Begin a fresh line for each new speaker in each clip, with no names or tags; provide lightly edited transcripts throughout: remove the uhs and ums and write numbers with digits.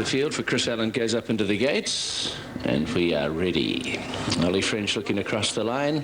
the field for Chris Allen goes up into the gates, and we are ready. Ollie French looking across the line.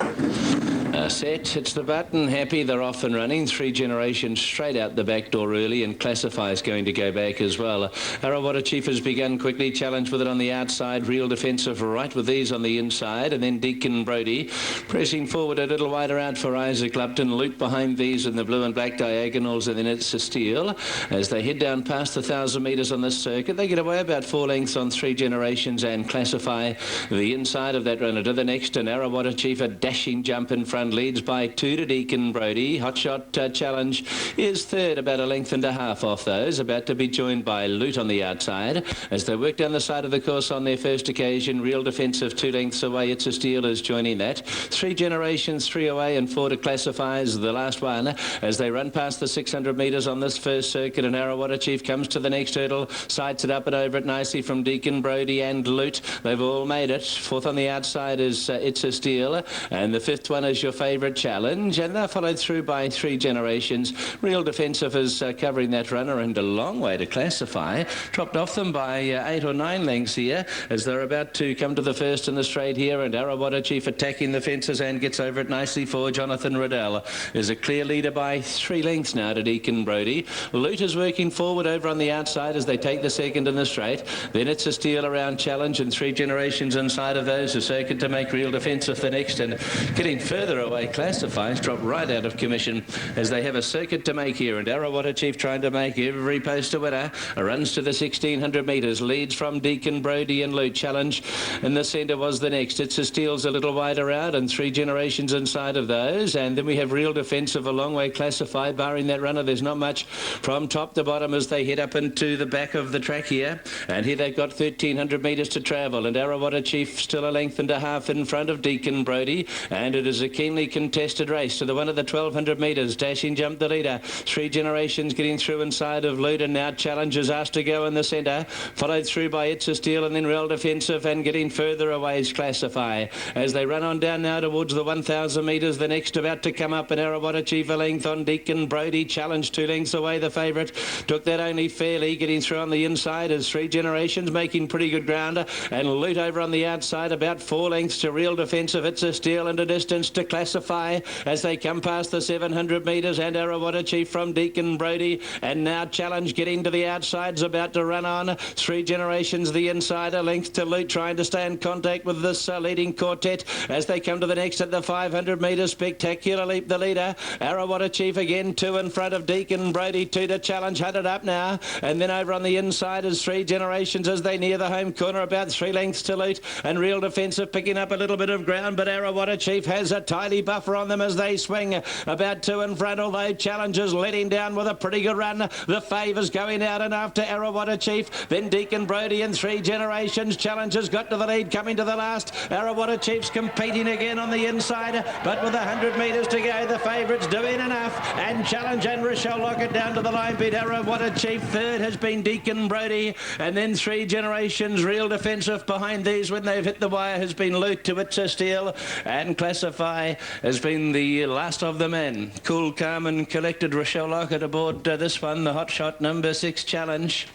Set, hits the button, happy, they're off and running. 3 Generations straight out the back door early, and Classify is going to go back as well. Arawata Chief has begun quickly, challenge with it on the outside, Real Defensive right with these on the inside, and then Deacon Brody pressing forward a little wider out for Isaac Lupton. Loot behind these in the blue and black diagonals, and then it's a steal. As they head down past the 1,000 metres on this circuit, they get away about 4 lengths on 3 Generations and Classify the inside of that runner to the next, and Arawata Chief a dashing jump in front, leads by 2 to Deacon Brody. Hotshot Challenge is third, about a length and a half off those, about to be joined by Loot on the outside. As they work down the side of the course on their first occasion, Real Defensive 2 lengths away, It's a Steal is joining that. 3 Generations 3 away, and 4 to Classifies the last one. As they run past the 600 metres on this first circuit, and Arawata Chief comes to the next hurdle, sights it up and over it nicely from Deacon Brody and Loot. They've all made it. Fourth on the outside is It's a Steal, and the fifth one is your favourite Challenge, and they're followed through by 3 Generations. Real Defensive is covering that runner, and a long way to Classify. Dropped off them by 8 or 9 lengths here as they're about to come to the first in the straight here, and Arawata Chief attacking the fences and gets over it nicely for Jonathan Riddell. Is a clear leader by 3 lengths now to Deacon Brody. Loot is working forward over on the outside as they take the second in the straight. Then It's a Steal around Challenge, and 3 Generations inside of those. A circuit to make Real Defensive the next, and getting further away Classifies drop right out of commission as they have a circuit to make here, and Arawata Chief trying to make every post a winner. Runs to the 1,600 metres, leads from Deacon Brody and Loot. Challenge in the centre was the next. It's a Steal's a little wider out, and 3 Generations inside of those, and then we have Real Defensive a long way Classified. Barring that runner, there's not much from top to bottom as they head up into the back of the track here, and here they've got 1,300 metres to travel, and Arawata Chief still a length and a half in front of Deacon Brody, and it is a keenly contested race to the one of the 1,200 metres. Dashing jump the leader. 3 Generations getting through inside of Loot, and now Challenge is asked to go in the centre, followed through by It's a Steal, and then Real Defensive, and getting further away is Classify as they run on down now towards the 1,000 metres. The next about to come up, and Arawata Chief a length on Deacon Brody. Challenge 2 lengths away, the favourite. Took that only fairly. Getting through on the inside as 3 Generations making pretty good ground, and Loot over on the outside about 4 lengths to Real Defensive. It's a Steal, and a distance to Classify as they come past the 700 metres, and Arawata Chief from Deacon Brody, and now Challenge getting to the outsides, about to run on. 3 Generations the inside, a length to Loot, trying to stay in contact with this leading quartet as they come to the next at the 500 metres. Spectacular Leap the leader. Arawata Chief again 2 in front of Deacon Brody. 2 to Challenge, hunted up now, and then over on the inside is 3 Generations as they near the home corner, about 3 lengths to Loot, and Real Defensive picking up a little bit of ground, but Arawata Chief has a tidy buffer on them as they swing about 2 in front, although Challengers letting down with a pretty good run. The favours going out and after Arawata Chief, then Deacon Brody and 3 Generations. Challengers got to the lead, coming to the last. Arawata Chief's competing again on the inside, but with 100 metres to go, the favourites doing enough, and Challenge and Rochelle Lockett down to the line beat Arawata Chief. Third has been Deacon Brody, and then 3 Generations. Real Defensive behind these when they've hit the wire has been Loot to It's a Steal, and Classify has been the last of the men. Cool, calm and collected Rochelle Lockett aboard this one, the hot shot number 6 Challenge.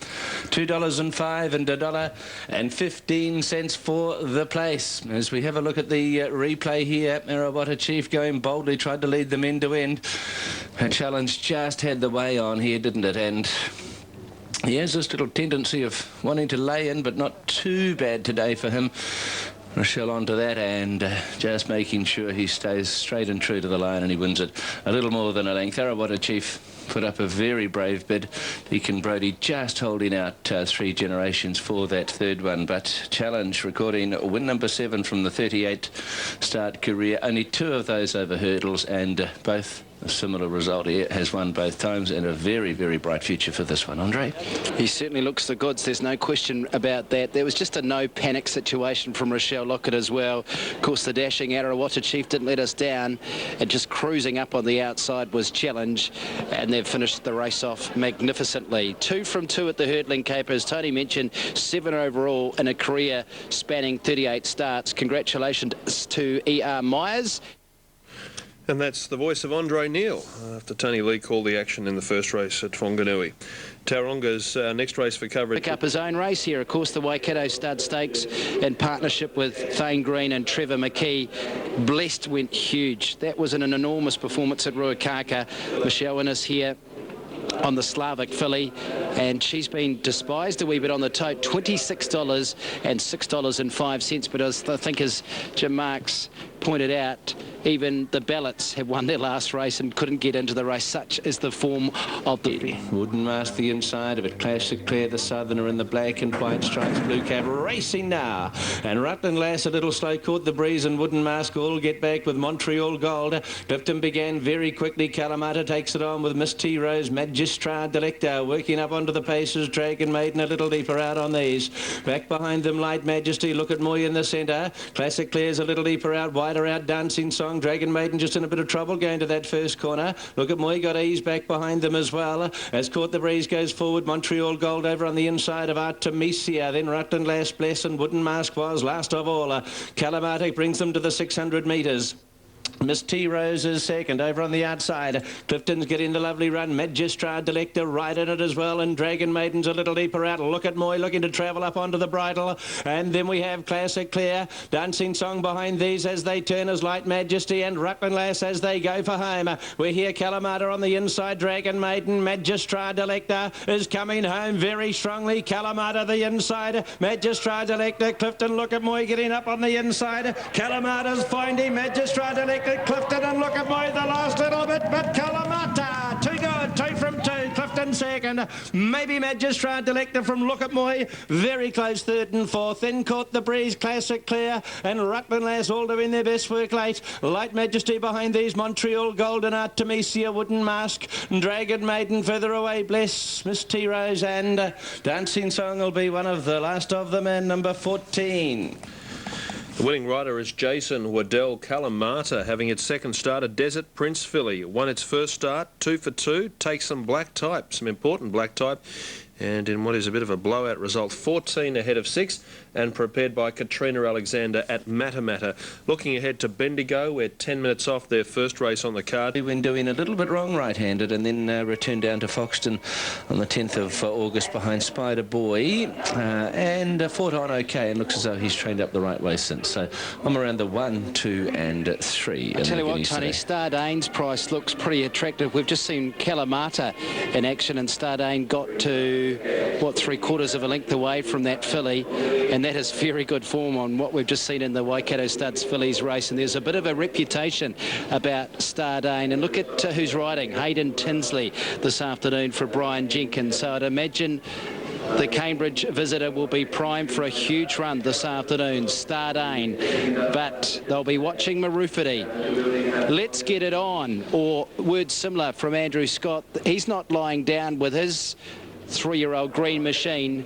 $2.05 and $1.15 for the place. As we have a look at the replay here, Arawata Chief going boldly, tried to lead them end to end. A Challenge just had the way on here, didn't it? And he has this little tendency of wanting to lay in, but not too bad today for him. Rochelle onto that, and just making sure he stays straight and true to the line, and he wins it a little more than a length. Arawata Chief put up a very brave bid. Deacon Brody just holding out 3 Generations for that third one, but Challenge recording win number 7 from the 38 start career. Only 2 of those over hurdles, and both a similar result here. Has won both times, and a very, very bright future for this one. Andre?
He certainly looks the goods. There's no question about that. There was just a no panic situation from Rochelle Lockett as well. Of course, the dashing Arawata Chief didn't let us down, and just cruising up on the outside was Challenge, and they've finished the race off magnificently. 2 from 2 at the hurdling caper, as Tony mentioned, 7 overall in a career spanning 38 starts. Congratulations to E.R. Myers.
And that's the voice of Andre Neil after Tony Lee called the action in the first race at Wanganui. Tauronga's next race for coverage.
Pick up his own race here, of course, the Waikato Stud Stakes in partnership with Thane Green and Trevor McKee. Blessed went huge. That was an enormous performance at Ruakaka. Michelle Innes here on the Slavic filly, and she's been despised a wee bit on the tote. $26 and $6.05, but I think, as Jim Marks pointed out, even the Ballots have won their last race and couldn't get into the race. Such is the form of the...
Wooden Mask the inside of it. Classic Claire, the southerner in the black and white stripes, blue cap, racing now. And Rutland Lass a little slow, caught the breeze, and Wooden Mask all get back with Montreal Gold. Clifton began very quickly. Kalamata takes it on with Miss T Rose, Magistrate Delecta working up onto the paces. Dragon Maiden a little deeper out on these. Back behind them, Light Majesty. Look at Moy in the centre. Classic Claire's a little deeper out, wider out. Dancing Song, Dragon Maiden just in a bit of trouble going to that first corner. Look at Moy, got ease back behind them as well. As Caught the Breeze goes forward, Montreal Gold over on the inside of Artemisia. Then Rutland Lass, Bless, and Wooden Mask was last of all. Kalamata brings them to the 600 metres. Miss T Rose is second over on the outside. Clifton's getting the lovely run. Magistrate Delecta right in it as well, and Dragon Maiden's a little deeper out. Look at Moy looking to travel up onto the bridle, and then we have Classic Claire. Dancing Song behind these as they turn as Light Majesty, and Rutland Lass as they go for home. We hear Kalamata on the inside. Dragon Maiden, Magistrate Delecta is coming home very strongly. Kalamata the inside, Magistrate Delecta. Clifton, look at Moy getting up on the inside. Kalamata's finding Magistrate Delecta. Clifton, and look at Moy the last little bit, but Kalamata, too good, 2 from 2. Clifton second, maybe Magistrate Delecta from Look at Moy, very close third and fourth. Then Caught the Breeze, Classic Claire, and Rutland Lass all doing their best work late. Light Majesty behind these, Montreal Gold and Artemisia, Wooden Mask, Dragon Maiden further away, Bless, Miss T Rose, and Dancing Song will be one of the last of them, and number 14.
The winning rider is Jason Waddell. Kalamata having its second start. A Desert Prince filly won its first start, 2 for 2. Takes some black type, some important black type, and in what is a bit of a blowout result, 14 ahead of 6, and prepared by Katrina Alexander at Matamata. Looking ahead to Bendigo, we're 10 minutes off their first race on the card.
When doing a little bit wrong right-handed, and then returned down to Foxton on the 10th of August behind Spider Boy, and fought on okay, and looks as though he's trained up the right way since. So I'm around the 1, 2 and 3.
I tell you what, Tony, Stardane's price looks pretty attractive. We've just seen Kalamata in action, and Stardane got to, what, 3/4 of a length away from that filly, and that is very good form on what we've just seen in the Waikato Studs fillies race. And there's a bit of a reputation about Stardane, and look at who's riding. Hayden Tinsley this afternoon for Brian Jenkins. So I'd imagine the Cambridge visitor will be primed for a huge run this afternoon, Stardane, but they'll be watching Marufiti. Let's get it on, or words similar from Andrew Scott. He's not lying down with his 3-year-old Green Machine.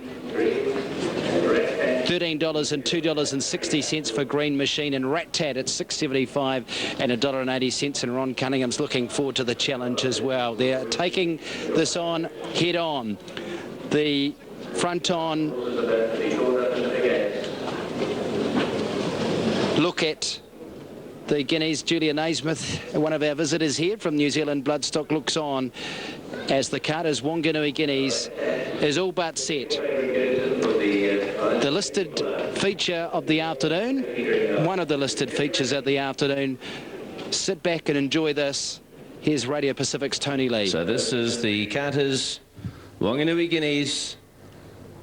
$13 and $2.60 for Green Machine, and Rat Tat at $6.75 and $1.80. And Ron Cunningham's looking forward to the challenge as well. They're taking this on head on. The front on look at the Guineas. Julia Naismith, one of our visitors here from New Zealand Bloodstock, looks on as the Carter's Wanganui Guineas is all but set. The listed feature of the afternoon, one of the listed features of the afternoon. Sit back and enjoy this. Here's Radio Pacific's Tony Lee.
So this is the Carter's Wanganui Guineas,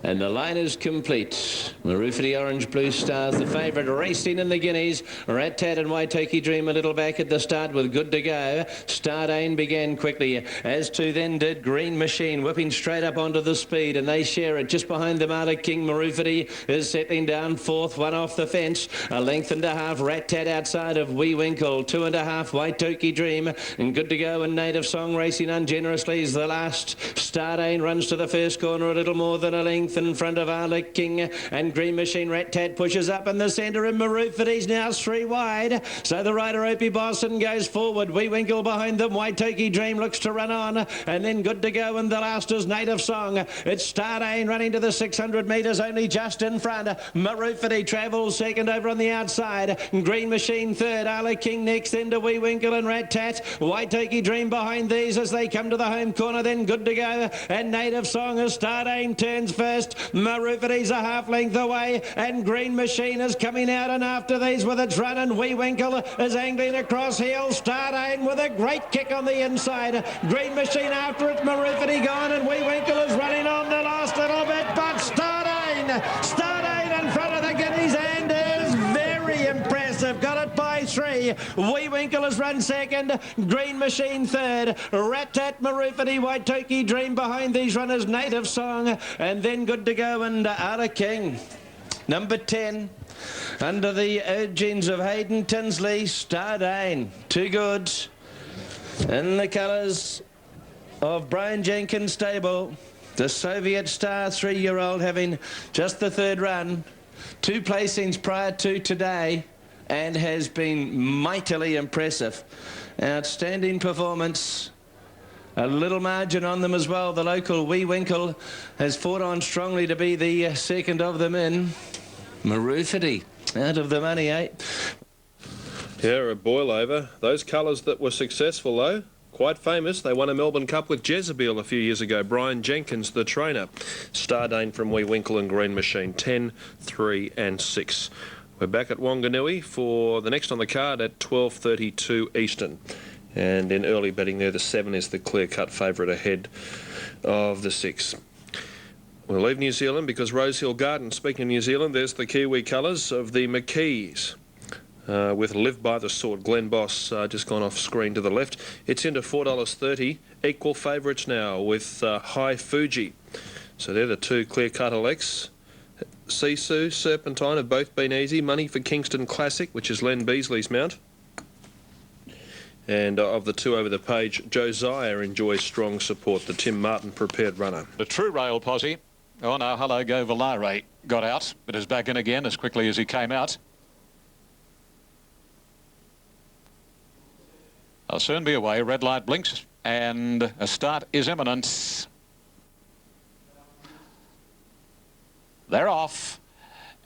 and the line is complete. Marufiti Orange Blue Stars, the favourite, racing in the Guineas. Rat Tat and Waitoki Dream a little back at the start with Good to Go. Stardane began quickly, as to then did Green Machine, whipping straight up onto the speed, and they share it. Just behind them, Arctic King. Marufiti is settling down fourth, 1 off the fence. A length and a half, Rat Tat outside of Wee Winkle. 2 1/2, Waitoki Dream. And Good to Go and Native Song racing ungenerously is the last. Stardane runs to the first corner, a little more than a length. length in front of Arlick King, and Green Machine Rat Tat pushes up in the centre, and Maroofity's now 3 wide. So the rider Opie Boston goes forward. Wee Winkle behind them. Waitoki Dream looks to run on, and then Good to Go, and the last is Native Song. It's Stardane running to the 600 metres, only just in front. Maroofity travels second over on the outside. Green Machine third. Arlick King next, then to Wee Winkle and Rat Tat. Waitoki Dream behind these as they come to the home corner, then Good to Go, and Native Song as Stardane turns first. Maroofity's a half length away, and Green Machine is coming out and after these with its run, and Wee Winkle is angling across heel. Stardane with a great kick on the inside. Green Machine after it, Maroofity gone, and Wee Winkle is running on the last little bit, but Stardane in front of the Guineas and is very impressive. Got it by 3. Wee Winkle has run second. Green Machine third. Rat Tat, Maroofity, Waitoki Dream behind these runners. Native Song, and then Good to Go and Arlick King. Number 10. Under the urgings of Hayden Tinsley, Stardane. 2 good. In the colours of Brian Jenkins' stable, the Soviet Star 3-year-old having just the 3rd run. 2 placings prior to today, and has been mightily impressive. Outstanding performance. A little margin on them as well. The local Wee Winkle has fought on strongly to be the second of them in. Maroofity out of the money, eh?
Yeah, a boil over. Those colours that were successful, though, quite famous. They won a Melbourne Cup with Jezebel a few years ago. Brian Jenkins, the trainer. Stardane from Wee Winkle and Green Machine. 10, 3 and 6. We're back at Wanganui for the next on the card at 12:32 Eastern. And in early betting there, the 7 is the clear-cut favourite ahead of the 6. We'll leave New Zealand because Rosehill Garden, speaking of New Zealand, there's the Kiwi colours of the McKees. With Live by the Sword. Glenn Boss just gone off screen to the left. It's into $4.30. Equal favourites now with High Fuji. So they're the 2 clear-cut elects. Sisu, Serpentine have both been easy. Money for Kingston Classic, which is Len Beasley's mount. And of the 2 over the page, Josiah enjoys strong support, the Tim Martin prepared runner.
The True Rail posse. Oh no, Hello Go Valare got out, but is back in again as quickly as he came out. I'll soon be away. Red light blinks and a start is imminent. They're off.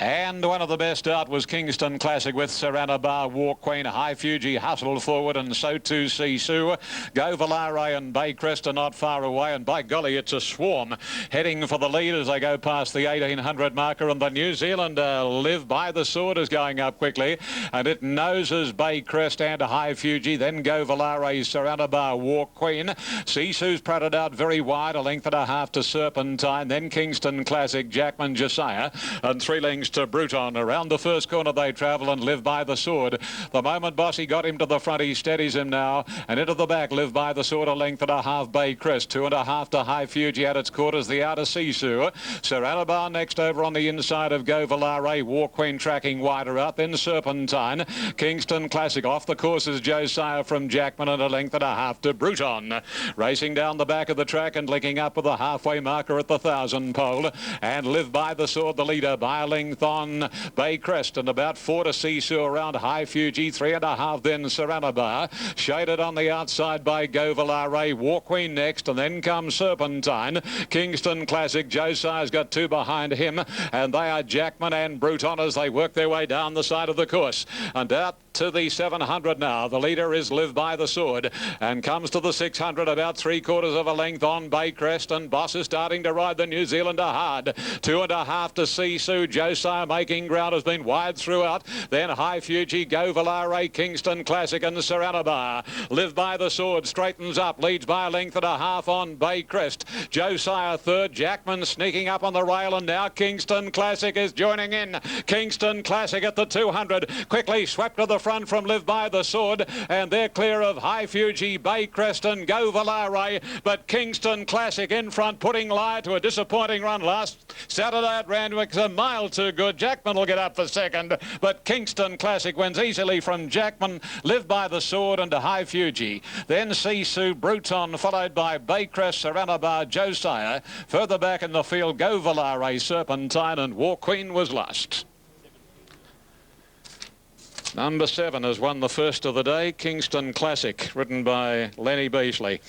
And one of the best out was Kingston Classic with Serana Bar, War Queen, High Fuji hustled forward, and so too Sisu. Go Valare and Baycrest are not far away, and by golly, it's a swarm heading for the lead as they go past the 1800 marker, and the New Zealander Live by the Sword is going up quickly, and it noses Baycrest and High Fuji, then Go Valare, Serana Bar, War Queen. Sisu's pratted out very wide, a length and a half to Serpentine, then Kingston Classic, Jackman Josiah, and 3 lengths to Bruton. Around the first corner they travel and Live by the Sword. The moment Bossy got him to the front, he steadies him now, and into the back, Live by the Sword, a length and a half Baycrest, 2.5 to High Fuji at its quarters, the outer Sisu. Seranabar next over on the inside of Go Valare, War Queen tracking wider out, then Serpentine. Kingston Classic off the course is Josiah from Jackman, and a length and a half to Bruton. Racing down the back of the track and linking up with the halfway marker at the 1,000 pole, and Live by the Sword the leader by a length on Baycrest, and about 4 to Sisu around High Fuji, 3.5 then Seranabar, shaded on the outside by Go Valare, War Queen next, and then comes Serpentine. Kingston Classic, Josiah's got 2 behind him, and they are Jackman and Bruton as they work their way down the side of the course, and out to the 700 now. The leader is Live by the Sword, and comes to the 600 about 3/4 of a length on Baycrest, and Boss is starting to ride the New Zealander hard. 2.5 to Sisu. Josiah making ground, has been wide throughout. Then High Fuji, Go Valare, Kingston Classic and Seranabar. Live by the Sword straightens up, leads by a length and a half on Baycrest. Josiah third, Jackman sneaking up on the rail, and now Kingston Classic is joining in. Kingston Classic at the 200, quickly swept to the front from Live by the Sword, and they're clear of High Fuji, Baycrest and Go Valare, but Kingston Classic in front, putting Lyre to a disappointing run last Saturday at Randwick's a mile too good. Jackman will get up for second, but Kingston Classic wins easily from Jackman. Live by the Sword and High Fuji. Then Sisu, Bruton, followed by Baycrest, Seranabar, Josiah. Further back in the field, Go Volare, Serpentine, and War Queen was last. Number 7 has won the first of the day, Kingston Classic, ridden by Lenny Beasley.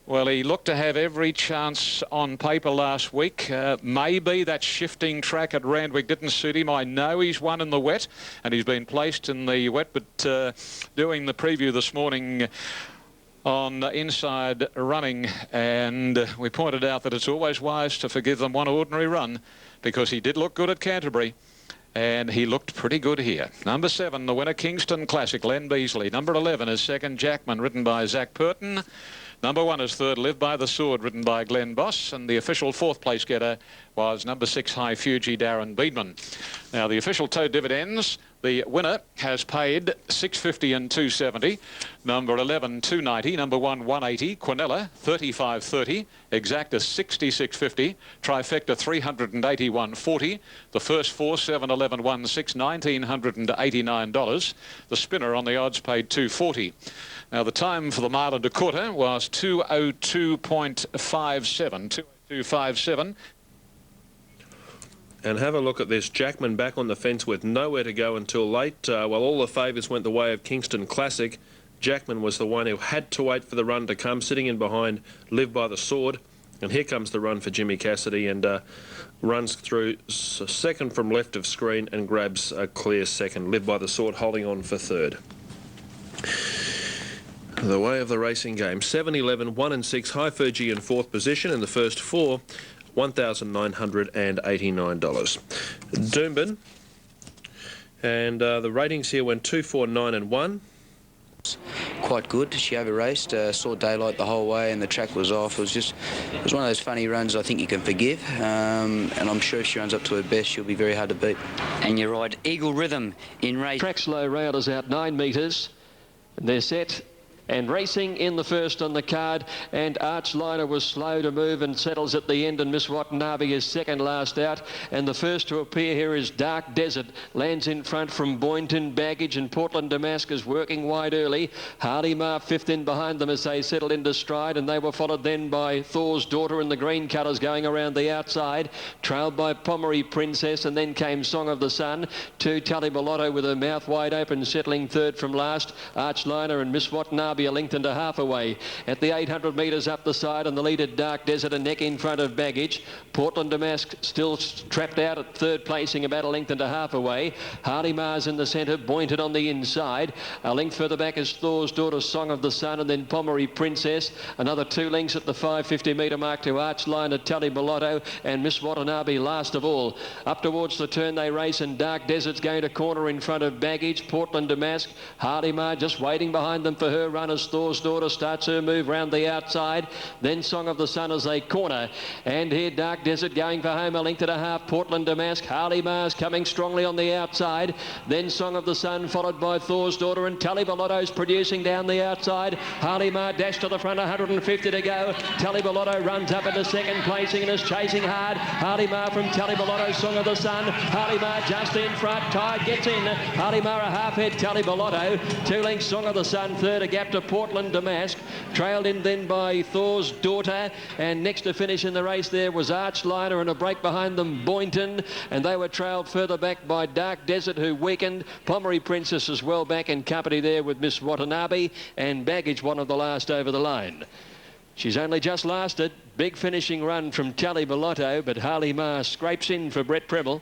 Well, he looked to have every chance on paper last week. Maybe that shifting track at Randwick didn't suit him. I know he's won in the wet, and he's been placed in the wet, but doing the preview this morning on inside running, and we pointed out that it's always wise to forgive them one ordinary run, because he did look good at Canterbury. And he looked pretty good here. Number 7, the winner, Kingston Classic, Len Beasley. Number 11 is second, Jackman, ridden by Zach Purton. Number 1 is third, Live by the Sword, ridden by Glenn Boss. And the official fourth place getter was number 6, High Fuji, Darren Beedman. Now, the official tote dividends, the winner has paid $6.50 and $2.70. Number 11, $2.90. Number 1, $1.80. Quinella, $35.30. Exacta, $66.50. Trifecta, $381.40. The first 4, 7, 11, 1, 6, $1,989. The spinner on the odds paid $2.40. Now, the time for the mile and a quarter was 2:02.57. 2:02.57.
And have a look at this. Jackman back on the fence with nowhere to go until late. While all the favours went the way of Kingston Classic, Jackman was the one who had to wait for the run to come, sitting in behind Live by the Sword. And here comes the run for Jimmy Cassidy, and runs through second from left of screen and grabs a clear second. Live by the Sword holding on for third. The way of the racing game. 7, 11, 1 and 6. High Fuji in fourth position in the first 4. $1,989. Doomben, and the ratings here went 2, 4, 9 and 1.
Quite good. She over-raced, saw daylight the whole way, and the track was off. It was one of those funny runs I think you can forgive, and I'm sure if she runs up to her best, she'll be very hard to beat.
And you're right, Eagle Rhythm in race.
Track slow rounders out 9 metres. They're set and racing in the first on the card, and Archliner was slow to move and settles at the end, and Miss Watanabe is second last out, and the first to appear here is Dark Desert, lands in front from Boynton, Baggage, and Portland Damascus working wide early. Hardy Mar fifth in behind them as they settled into stride, and they were followed then by Thor's Daughter and the green colours going around the outside, trailed by Pomery Princess, and then came Song of the Sun. 2 Tally Balotto with her mouth wide open, settling third from last. Archliner and Miss Watanabe a length and a half away. At the 800 metres up the side, and the leader Dark Desert a neck in front of Baggage. Portland Damask still trapped out at third, placing about a length and a half away. Hardy Mars in the centre, Boynton on the inside. A length further back is Thor's Daughter, Song of the Sun, and then Pomery Princess. Another 2 lengths at the 550 metre mark to Archliner, Tally Balotto, and Miss Watanabe last of all. Up towards the turn they race, and Dark Desert's going to corner in front of Baggage. Portland Damask, Hardy Mar just waiting behind them for her run as Thor's Daughter starts her move round the outside. Then Song of the Sun as they corner. And here Dark Desert going for home, a length and a half. Portland Damask, Hardy Mars coming strongly on the outside. Then Song of the Sun followed by Thor's Daughter, and Tally Balotto's producing down the outside. Hardy Mar dashed to the front, 150 to go. Tally Balotto runs up into second placing and is chasing hard. Hardy Mar from Tally Balotto, Song of the Sun. Hardy Mar just in front. Tide gets in. Hardy Mar a half head, Tally Balotto. 2 lengths Song of the Sun, third, a gap to Portland Damask, trailed in then by Thor's Daughter, and next to finish in the race there was Archliner, and a break behind them Boynton, and they were trailed further back by Dark Desert, who weakened. Pomery Princess as well back in company there with Miss Watanabe, and Baggage one of the last over the line. She's only just lasted. Big finishing run from Tally Balotto, but Harley Mar scrapes in for Brett Preble.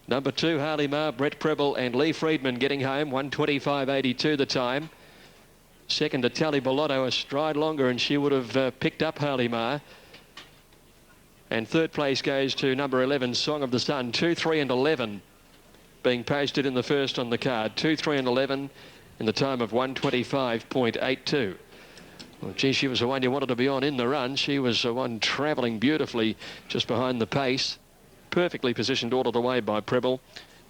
Number 2, Harley Mar, Brett Preble and Lee Friedman getting home, 1:25.82 the time. Second to Tally Balotto, a stride longer, and she would have picked up Harley Mar. And third place goes to number 11, Song of the Sun, 2, 3 and 11 being posted in the first on the card. 2, 3 and 11 in the time of 1:25.82. Well, gee, she was the one you wanted to be on in the run. She was the one travelling beautifully just behind the pace. Perfectly positioned all of the way by Preble,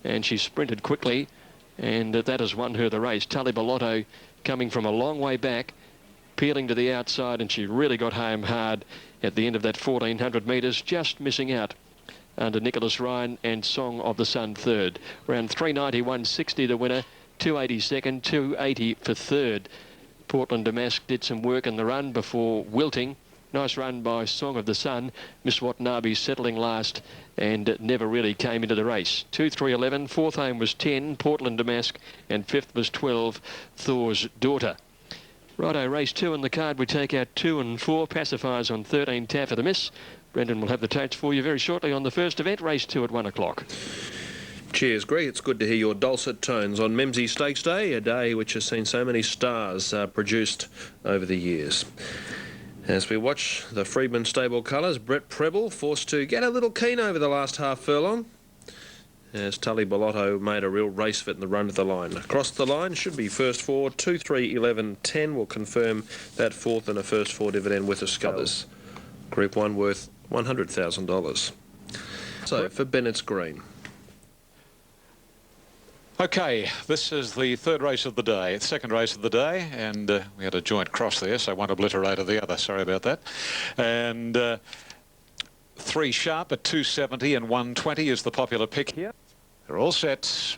and she sprinted quickly, and that has won her the race. Tally Balotto coming from a long way back, peeling to the outside, and she really got home hard at the end of that 1400 metres, just missing out under Nicholas Ryan and Song of the Sun third. Round 391.60 the winner, 280 second, 280 for third. Portland Damask did some work in the run before wilting. Nice run by Song of the Sun. Miss Watanabe settling last and never really came into the race. 2-3-11, fourth home was 10, Portland Damask, and fifth was 12, Thor's Daughter. Righto, race 2 on the card. We take out 2 and 4, Pacifiers on 13, Taff of the Miss. Brendan will have the totes for you very shortly on the first event, race 2 at 1 o'clock.
Cheers, Greg. It's good to hear your dulcet tones on Memsie Stakes Day, a day which has seen so many stars produced over the years. As we watch the Freedman stable colours, Brett Preble forced to get a little keen over the last half furlong, as Tully Bellotto made a real race of it in the run to the line. Across the line should be first 4, 2, 3, 11, 10 will confirm that fourth and a first 4 dividend with the Scullers. Group 1 worth $100,000. So for Bennett's Green.
Okay, this is the third race of the day, second race of the day, and we had a joint cross there, so one obliterated the other. Sorry about that. And 3 Sharp at 270 and 120 is the popular pick here. They're all set.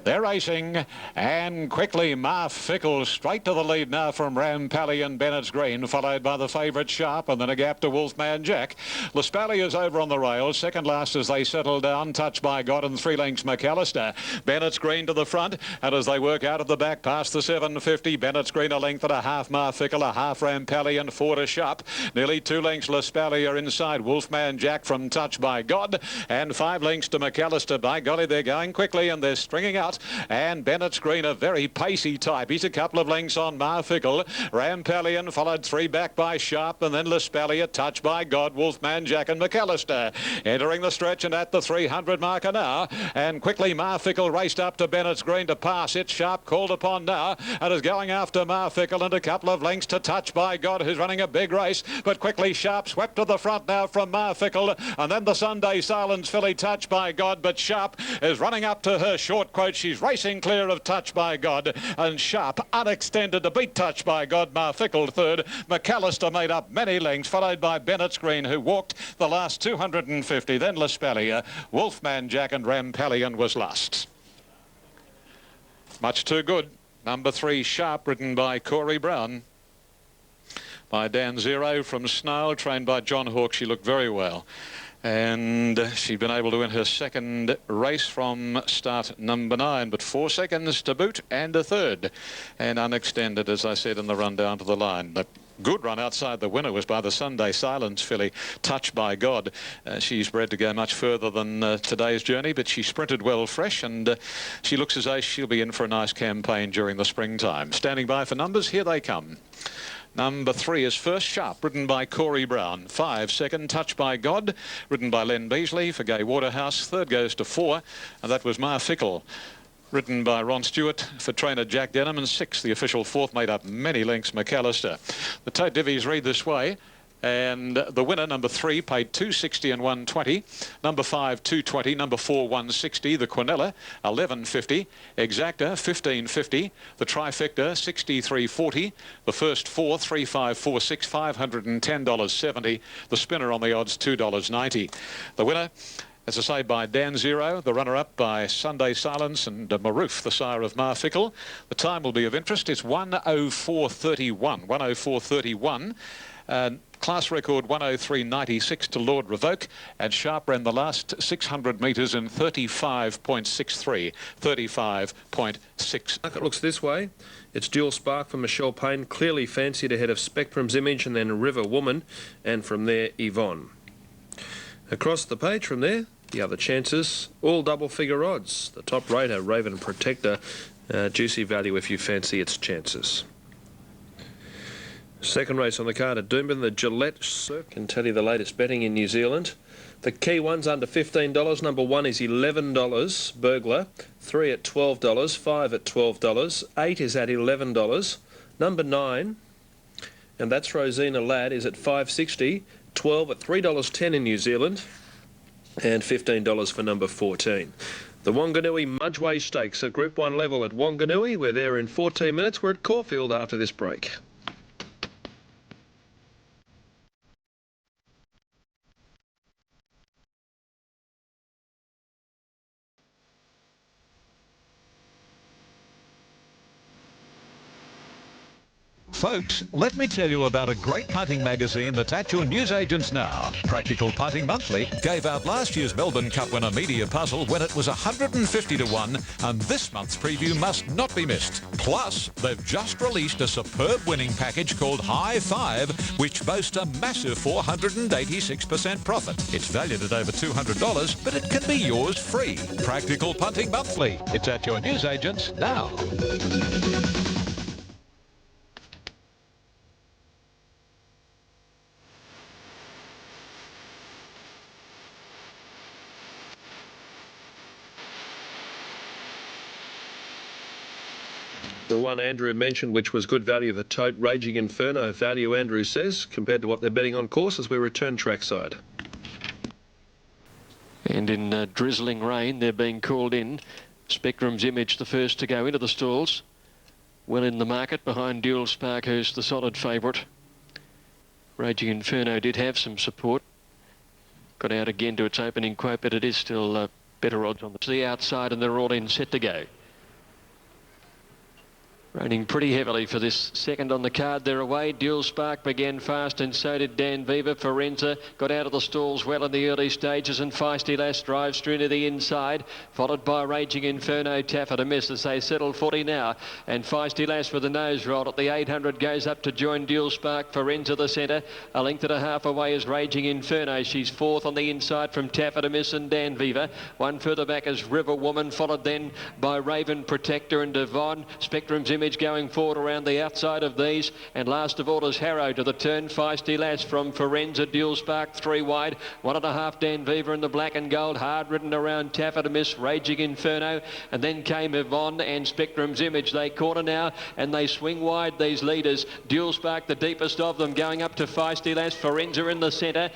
They're racing, and quickly Ma Fickle straight to the lead now from Rampally and Bennett's Green, followed by the favourite Sharp, and then a gap to Wolfman Jack. Laspally is over on the rails, second last as they settle down, Touched by God and 3 lengths McAllister. Bennett's Green to the front, and as they work out of the back past the 750, Bennett's Green a length and a half, Ma Fickle a half, Rampally and 4 to Sharp. Nearly 2 lengths Laspally are inside, Wolfman Jack from Touched by God, and 5 lengths to McAllister. By golly, they're going quickly and they're stringing out. And Bennett's Green, a very pacey type. He's a couple of lengths on Marfickle. Rampallion followed 3 back by Sharp, and then Laspally, Touched by God, Wolfman Jack and McAllister. Entering the stretch and at the 300 marker now. And quickly Marfickle raced up to Bennett's Green to pass it. Sharp called upon now and is going after Marfickle, and a couple of lengths to Touched by God, who's running a big race. But quickly Sharp swept to the front now from Marfickle, and then the Sunday Silence filly Touched by God. But Sharp is running up to her short quote. She's racing clear of Touched by God, and Sharp unextended to beat Touched by God. Marfickle third. McAllister made up many lengths, followed by Bennett's Green, who walked the last 250. Then Laspally, Wolfman Jack and Rampallion was last. Much too good. Number 3 Sharp, ridden by Corey Brown. By Dan Zero from Snarl, trained by John Hawke. She looked very well. And she'd been able to win her second race from start number 9, but 4 seconds to boot and a third. And unextended, as I said, in the run down to the line. The good run outside the winner was by the Sunday Silence filly, Touched by God. She's bred to go much further than today's journey, but she sprinted well fresh, and she looks as though she'll be in for a nice campaign during the springtime. Standing by for numbers, here they come. Number 3 is first Sharp, ridden by Corey Brown. 5 second, Touched by God, ridden by Len Beasley for Gay Waterhouse. Third goes to 4, and that was Marfickle, ridden by Ron Stewart for trainer Jack Denham. And 6, the official fourth, made up many lengths, McAllister. The tote divvies read this way. And the winner, number 3, paid $260 and 120. Number 5, $220. Number 4, $160. The Quinella, $11.50. Exacta, $15.50. The Trifecta, $63.40. The first 4, $35.46. $510.70. The spinner on the odds, $2.90. The winner, as I say, by Dan Zero. The runner-up by Sunday Silence and Maroof, the sire of Marfickle. The time will be of interest. It's 1:04:31. 1:04:31. Class record 1:03.96 to Lord Revoke, and Sharp ran the last 600 metres in 35.63. 35.6.
It looks this way. It's Dual Spark from Michelle Payne, clearly fancied ahead of Spectrum's Image, and then River Woman, and from there Yvonne. Across the page from there, the other chances, all double figure odds. The top rater, Raven Protector, juicy value if you fancy its chances. Second race on the card at Doomben, the Gillette Cirque. Can tell you the latest betting in New Zealand. The key one's under $15. Number 1 is $11, Burglar. 3 at $12, 5 at $12, 8 is at $11. Number 9, and that's Rosina Ladd, is at $5.60, 12 at $3.10 in New Zealand, and $15 for number 14. The Wanganui Mudgway Stakes at Group 1 level at Wanganui. We're there in 14 minutes. We're at Caulfield after this break.
Folks, let me tell you about a great punting magazine that's at your newsagents now. Practical Punting Monthly gave out last year's Melbourne Cup winner Media Puzzle when it was 150 to 1, and this month's preview must not be missed. Plus, they've just released a superb winning package called High Five, which boasts a massive 486% profit. It's valued at over $200, but it can be yours free. Practical Punting Monthly. It's at your newsagents now.
The one Andrew mentioned, which was good value, the tote Raging Inferno value, Andrew says, compared to what they're betting on course as we return trackside.
And in drizzling rain, they're being called in. Spectrum's Image, the first to go into the stalls. Well in the market behind Dual Sparkhurst, the solid favourite. Raging Inferno did have some support. Got out again to its opening quote, but it is still better odds on the outside, and they're all in, set to go. Raining pretty heavily for this second on the card. They're away. Dual Spark began fast, and so did Dan Viva. Forenza got out of the stalls well in the early stages, and Feisty Lass drives through to the inside, followed by Raging Inferno. Taffer to miss as they settle 40 now, and Feisty Lass with the nose roll at the 800 goes up to join Dual Spark. Forenza the centre, a length and a half away is Raging Inferno. She's fourth on the inside from Taffer to miss and Dan Viva. One further back is River Woman, followed then by Raven Protector and Devon. Spectrum's Image going forward around the outside of these, and last of all is Harrow to the turn. Feisty Lass from Forenza. Dual Spark 3 wide, 1.5 Dan Viva in the black and gold, hard ridden around Taffer to miss, Raging Inferno, and then came Yvonne and Spectrum's Image. They corner now and they swing wide, these leaders. Dual Spark the deepest of them, going up to Feisty Lass. Forenza in the centre,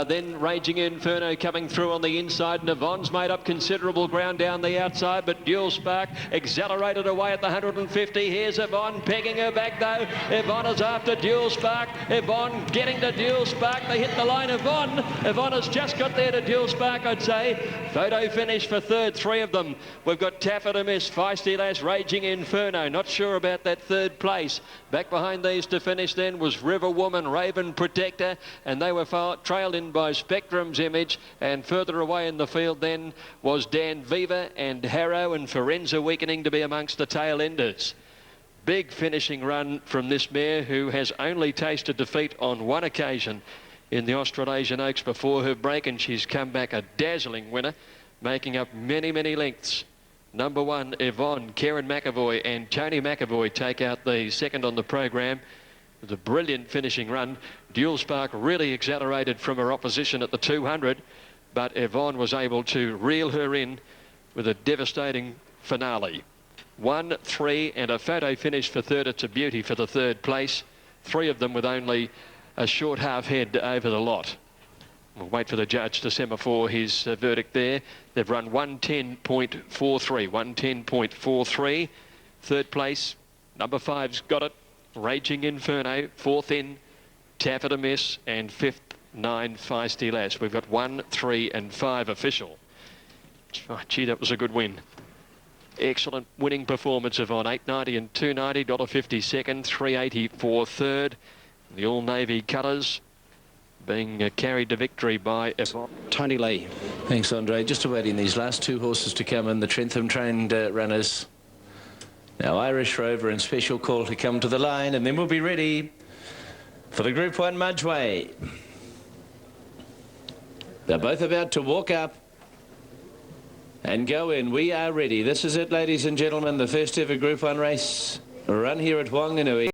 then Raging Inferno coming through on the inside, and Yvonne's made up considerable ground down the outside, but Dual Spark accelerated away at the 150. Here's Yvonne pegging her back though. Yvonne is after Dual Spark. Yvonne getting to Dual Spark. They hit the line. Yvonne has just got there to Dual Spark, I'd say. Photo finish for third, 3 of them. We've got Taffer to miss, Feisty Lass, Raging Inferno. Not sure about that third place. Back behind these to finish then was River Woman, Raven Protector, and they were trailed in by Spectrum's Image, and further away in the field then was Dan Viva and Harrow and Forenza weakening to be amongst the tail enders. Big finishing run from this mare, who has only tasted defeat on one occasion in the Australasian Oaks before her break, and she's come back a dazzling winner, making up many, many lengths. Number 1, Yvonne, Karen McAvoy and Tony McAvoy take out the second on the program with a brilliant finishing run. Dual Spark really accelerated from her opposition at the 200, but Yvonne was able to reel her in with a devastating finale. 1, 3 and a photo finish for third. It's a beauty for the third place. 3 of them with only a short half head over the lot. We'll wait for the judge to semaphore his verdict there. They've run 110.43. 110.43. Third place, number 5's got it. Raging Inferno. 4th in, Taffer to miss. And 5th, 9, Feisty Lass. We've got 1, 3 and 5 official. Oh, gee, that was a good win. Excellent winning performance of on $8.90 and $2.90, $1.50 second, $3.80 for third. The All Navy colours being carried to victory by Yvonne.
Tony Lee.
Thanks, Andre. Just awaiting these last 2 horses to come in, the Trentham trained runners. Now Irish Rover and Special Call to come to the line, and then we'll be ready for the Group 1 Mudgway. They're both about to walk up and go in. We are ready. This is it, ladies and gentlemen, the first ever Group 1 race run here at Wanganui.